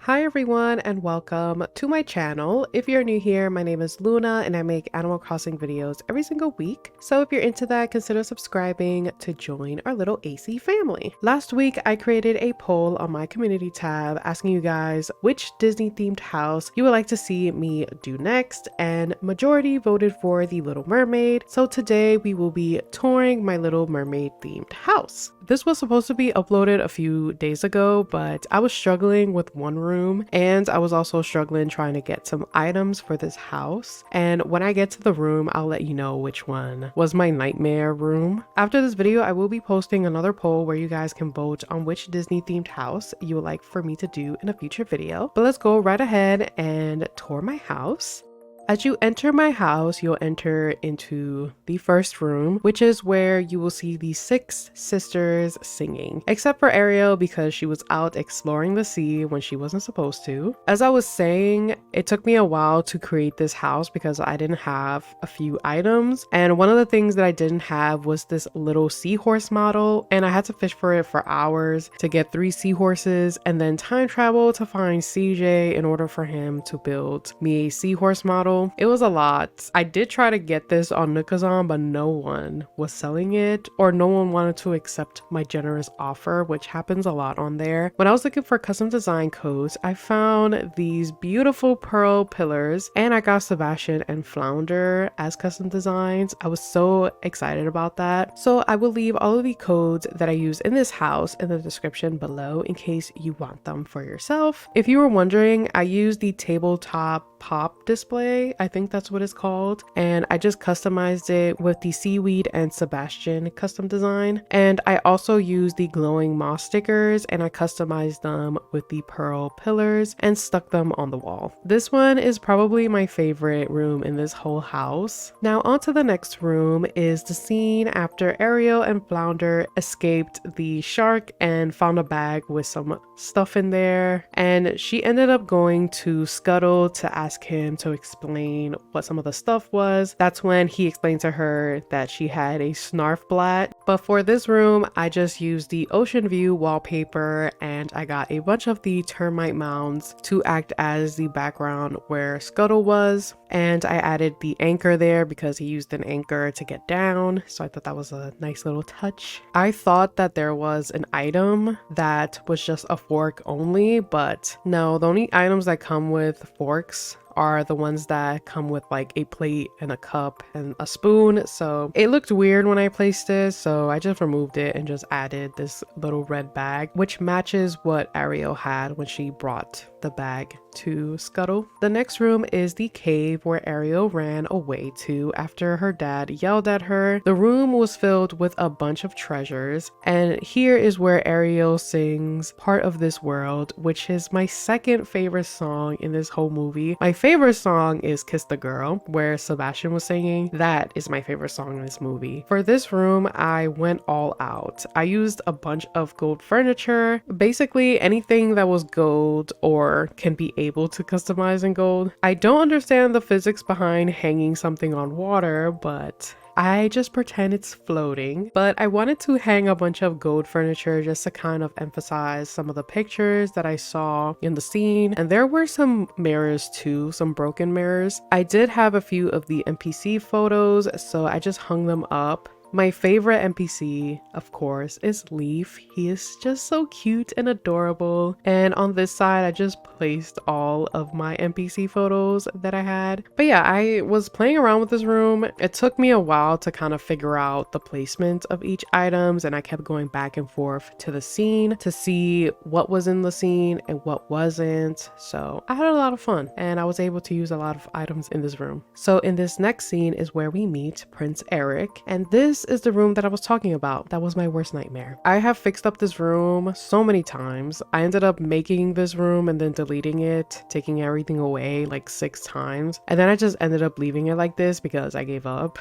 Hi everyone and welcome to my channel. If you're new here, my name is Luna and I make Animal Crossing videos every single week. So if you're into that, consider subscribing to join our little AC family. Last week, I created a poll on my community tab asking you guys which Disney themed house you would like to see me do next, and majority voted for the Little Mermaid. So today we will be touring my Little Mermaid themed house. This was supposed to be uploaded a few days ago, but I was struggling with one room and I was also struggling trying to get some items for this house. And when I get to the room, I'll let you know which one was my nightmare room. After this video, I will be posting another poll where you guys can vote on which Disney themed house you would like for me to do in a future video. But let's go right ahead and tour my house. As you enter my house, you'll enter into the first room, which is where you will see the 6 sisters singing, except for Ariel because she was out exploring the sea when she wasn't supposed to. As I was saying, it took me a while to create this house because I didn't have a few items. And one of the things that I didn't have was this little seahorse model, and I had to fish for it for hours to get 3 seahorses and then time travel to find CJ in order for him to build me a seahorse model. It was a lot. I did try to get this on Nookazon, but no one was selling it or no one wanted to accept my generous offer, which happens a lot on there. When I was looking for custom design codes, I found these beautiful pearl pillars and I got Sebastian and Flounder as custom designs. I was so excited about that. So I will leave all of the codes that I use in this house in the description below in case you want them for yourself. If you were wondering, I used the tabletop pop display, I think that's what it's called, and I just customized it with the Seaweed and Sebastian custom design. And I also used the glowing moss stickers and I customized them with the pearl pillars and stuck them on the wall. This one is probably my favorite room in this whole house. Now on to the next room is the scene after Ariel and Flounder escaped the shark and found a bag with some stuff in there, and she ended up going to Scuttle to ask him to explain what some of the stuff was. That's when he explained to her that she had a snarfblat. But for this room, I just used the ocean view wallpaper and I got a bunch of the termite mounds to act as the background where Scuttle was. And I added the anchor there because he used an anchor to get down. So I thought that was a nice little touch. I thought that there was an item that was just a fork only, but no, the only items that come with forks are the ones that come with like a plate and a cup and a spoon. So it looked weird when I placed it, so I just removed it and just added this little red bag, which matches what Ariel had when she brought the bag to Scuttle. The next room is the cave where Ariel ran away to after her dad yelled at her. The room was filled with a bunch of treasures, and here is where Ariel sings Part of This World, which is my second favorite song in this whole movie. My favorite song is Kiss the Girl, where Sebastian was singing. That is my favorite song in this movie. For this room, I went all out. I used a bunch of gold furniture, basically anything that was gold or can be able to customize in gold. I don't understand the physics behind hanging something on water, but I just pretend it's floating. But I wanted to hang a bunch of gold furniture just to kind of emphasize some of the pictures that I saw in the scene. And there were some mirrors too, some broken mirrors. I did have a few of the NPC photos, so I just hung them up. My favorite NPC, of course, is Leaf. He is just so cute and adorable. And on this side, I just placed all of my NPC photos that I had. But yeah, I was playing around with this room. It took me a while to kind of figure out the placement of each items, and I kept going back and forth to the scene to see what was in the scene and what wasn't. So I had a lot of fun and I was able to use a lot of items in this room. So in this next scene is where we meet Prince Eric, and this is the room that I was talking about. That was my worst nightmare. I have fixed up this room so many times. I ended up making this room and then deleting it, taking everything away like 6 times. And then I just ended up leaving it like this because I gave up.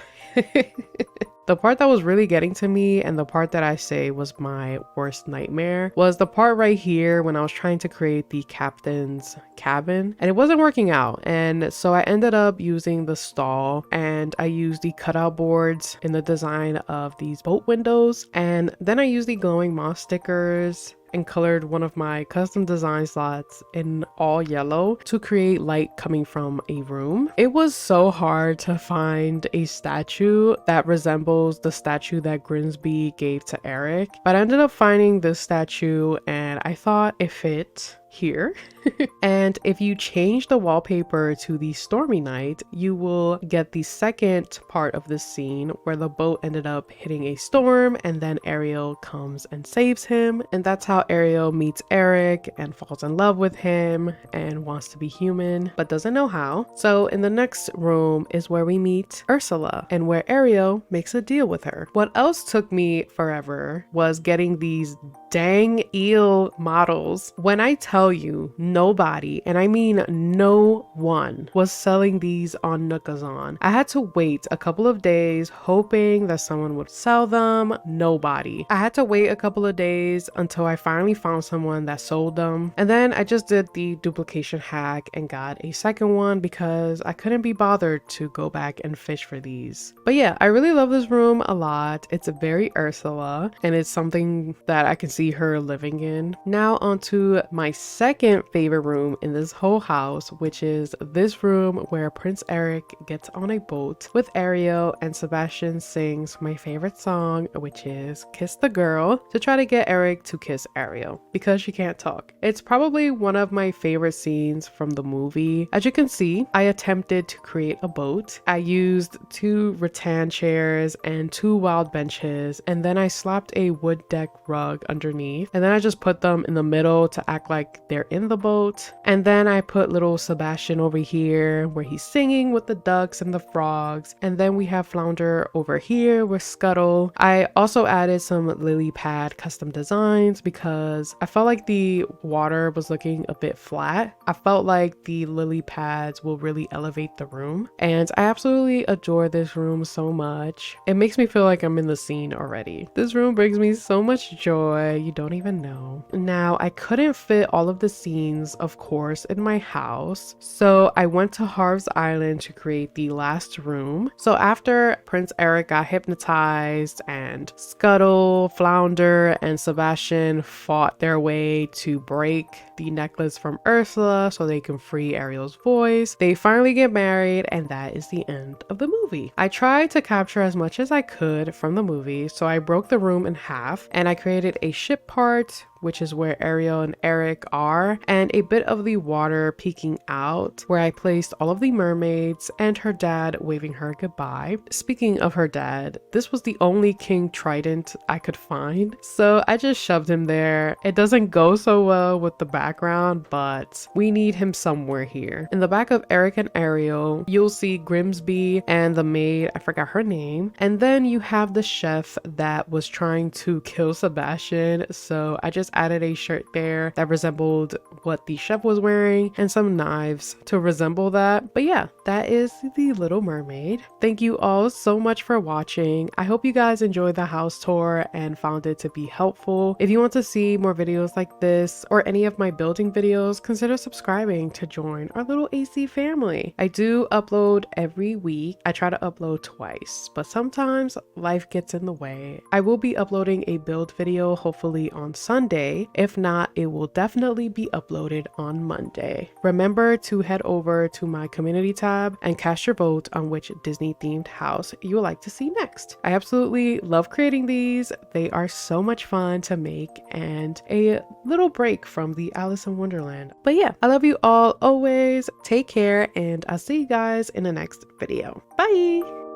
The part that was really getting to me, and the part that I say was my worst nightmare, was the part right here when I was trying to create the captain's cabin and it wasn't working out. And so I ended up using the stall and I used the cutout boards in the design of these boat windows, and then I used the glowing moss stickers and colored one of my custom design slots in all yellow to create light coming from a room. It was so hard to find a statue that resembles the statue that Grimsby gave to Eric, but I ended up finding this statue and I thought it fit here. And if you change the wallpaper to the stormy night, you will get the second part of this scene where the boat ended up hitting a storm and then Ariel comes and saves him, and that's how Ariel meets Eric and falls in love with him and wants to be human but doesn't know how. So in the next room is where we meet Ursula and where Ariel makes a deal with her. What else took me forever was getting these dang eel models. When I tell you nobody, and I mean no one, was selling these on Nookazon, I had to wait a couple of days hoping that someone would sell them. Nobody. I had to wait a couple of days until I finally found someone that sold them, and then I just did the duplication hack and got a second one because I couldn't be bothered to go back and fish for these. But yeah, I really love this room a lot. It's a very Ursula and it's something that I can see her living in. Now onto my second favorite room in this whole house, which is this room where Prince Eric gets on a boat with Ariel and Sebastian sings my favorite song, which is Kiss the Girl, to try to get Eric to kiss Ariel because she can't talk. It's probably one of my favorite scenes from the movie. As you can see, I attempted to create a boat. I used 2 rattan chairs and 2 wild benches, and then I slapped a wood deck rug underneath, and then I just put them in the middle to act like they're in the boat. And then I put little Sebastian over here where he's singing with the ducks and the frogs, and then we have Flounder over here with Scuttle. I also added some lily pad custom designs because I felt like the water was looking a bit flat. I felt like the lily pads will really elevate the room, and I absolutely adore this room so much. It makes me feel like I'm in the scene already. This room brings me so much joy, you don't even know. Now, I couldn't fit all of the scenes, of course, in my house, so I went to Harv's Island to create the last room. So after Prince Eric got hypnotized and Scuttle, Flounder, and Sebastian fought their way to break the necklace from Ursula so they can free Ariel's voice, they finally get married, and that is the end of the movie. I tried to capture as much as I could from the movie, so I broke the room in half and I created a ship part, which is where Ariel and Eric are, and a bit of the water peeking out where I placed all of the mermaids and her dad waving her goodbye. Speaking of her dad, this was the only King Triton I could find, so I just shoved him there. It doesn't go so well with the background, but we need him somewhere here. In the back of Eric and Ariel, you'll see Grimsby and the maid, I forgot her name, and then you have the chef that was trying to kill Sebastian, so I just added a shirt there that resembled what the chef was wearing and some knives to resemble that. But yeah, that is the Little Mermaid. Thank you all so much for watching. I hope you guys enjoyed the house tour and found it to be helpful. If you want to see more videos like this or any of my building videos, consider subscribing to join our little AC family. I do upload every week. I try to upload twice, but sometimes life gets in the way. I will be uploading a build video hopefully on Sunday. If not, it will definitely be uploaded on Monday. Remember to head over to my community tab and cast your vote on which Disney themed house you would like to see next. I absolutely love creating these. They are so much fun to make and a little break from the Alice in Wonderland. But yeah, I love you all always. Take care and I'll see you guys in the next video. Bye!